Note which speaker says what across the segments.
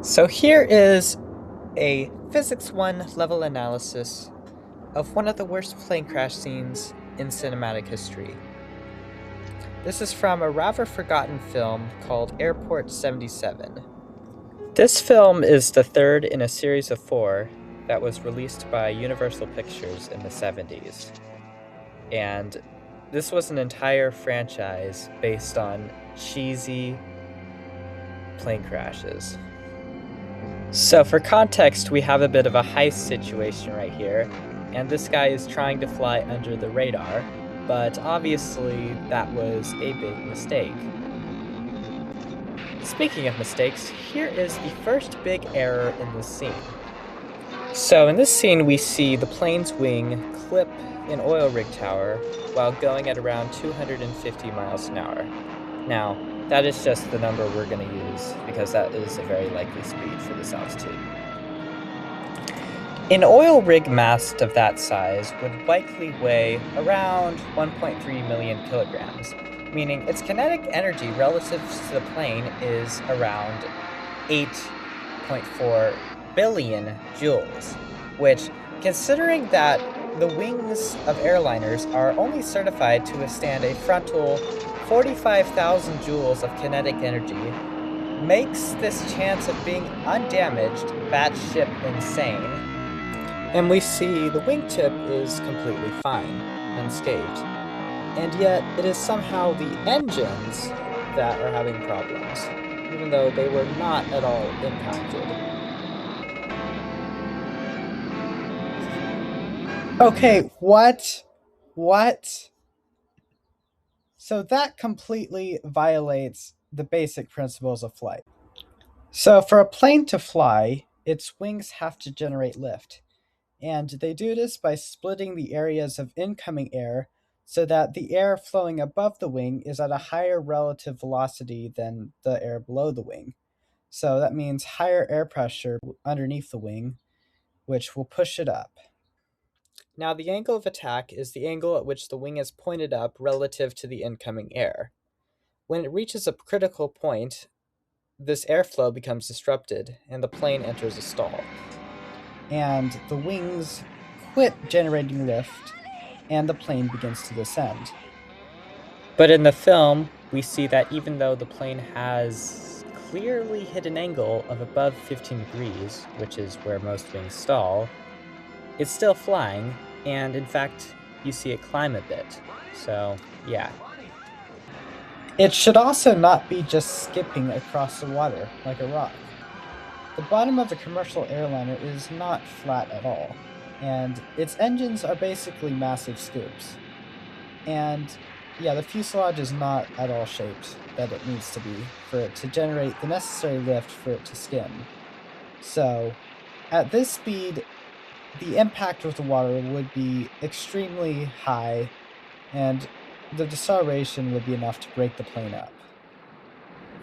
Speaker 1: So here is a Physics 1 level analysis of one of the worst plane crash scenes in cinematic history. This is from a rather forgotten film called Airport 77. This film is the third in a series of 4 that was released by Universal Pictures in the 70s. And this was an entire franchise based on cheesy plane crashes. So for context, we have a bit of a heist situation right here, and this guy is trying to fly under the radar, but obviously that was a big mistake. Speaking of mistakes, here is the first big error in this scene. So in this scene, we see the plane's wing clip an oil rig tower while going at around 250 miles an hour. Now, that is just the number we're going to use because that is a very likely speed for this altitude. An oil rig mast of that size would likely weigh around 1.3 million kilograms, meaning its kinetic energy relative to the plane is around 8.4 billion joules, which, considering that the wings of airliners are only certified to withstand a frontal 45,000 joules of kinetic energy, makes this chance of being undamaged batshit insane. And we see the wingtip is completely fine, unscathed. And yet, it is somehow the engines that are having problems, even though they were not at all impacted. Okay, what? So that completely violates the basic principles of flight. So for a plane to fly, its wings have to generate lift. And they do this by splitting the areas of incoming air so that the air flowing above the wing is at a higher relative velocity than the air below the wing. So that means higher air pressure underneath the wing, which will push it up. Now, the angle of attack is the angle at which the wing is pointed up relative to the incoming air. When it reaches a critical point, this airflow becomes disrupted and the plane enters a stall. And the wings quit generating lift and the plane begins to descend. But in the film, we see that even though the plane has clearly hit an angle of above 15 degrees, which is where most wings stall, it's still flying, and in fact, you see it climb a bit. So, yeah. It should also not be just skipping across the water like a rock. The bottom of a commercial airliner is not flat at all, and its engines are basically massive scoops. And yeah, the fuselage is not at all shaped that it needs to be for it to generate the necessary lift for it to skim. So, at this speed, the impact with the water would be extremely high, and the deceleration would be enough to break the plane up.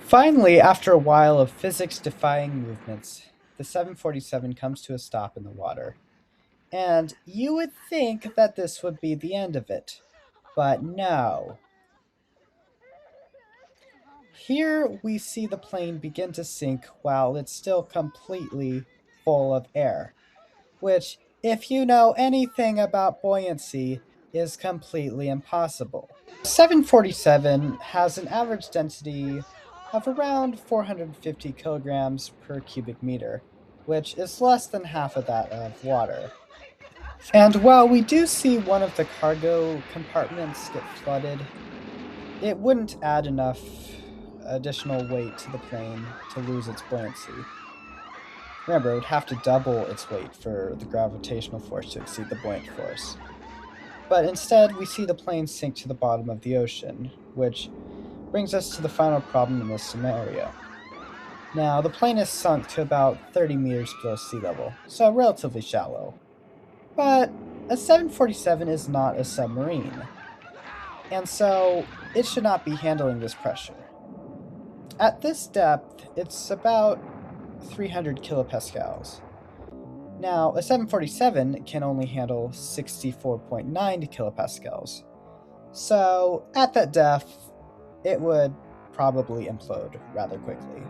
Speaker 1: Finally, after a while of physics-defying movements, the 747 comes to a stop in the water. And you would think that this would be the end of it, but no. Here we see the plane begin to sink while it's still completely full of air, which, if you know anything about buoyancy, is completely impossible. 747 has an average density of around 450 kilograms per cubic meter, which is less than half of that of water. And while we do see one of the cargo compartments get flooded, it wouldn't add enough additional weight to the plane to lose its buoyancy. Remember, it would have to double its weight for the gravitational force to exceed the buoyant force. But instead, we see the plane sink to the bottom of the ocean, which brings us to the final problem in this scenario. Now, the plane is sunk to about 30 meters below sea level, so relatively shallow. But a 747 is not a submarine, and so it should not be handling this pressure. At this depth, it's about 300 kilopascals. Now, a 747 can only handle 64.9 kilopascals. So, at that depth, it would probably implode rather quickly.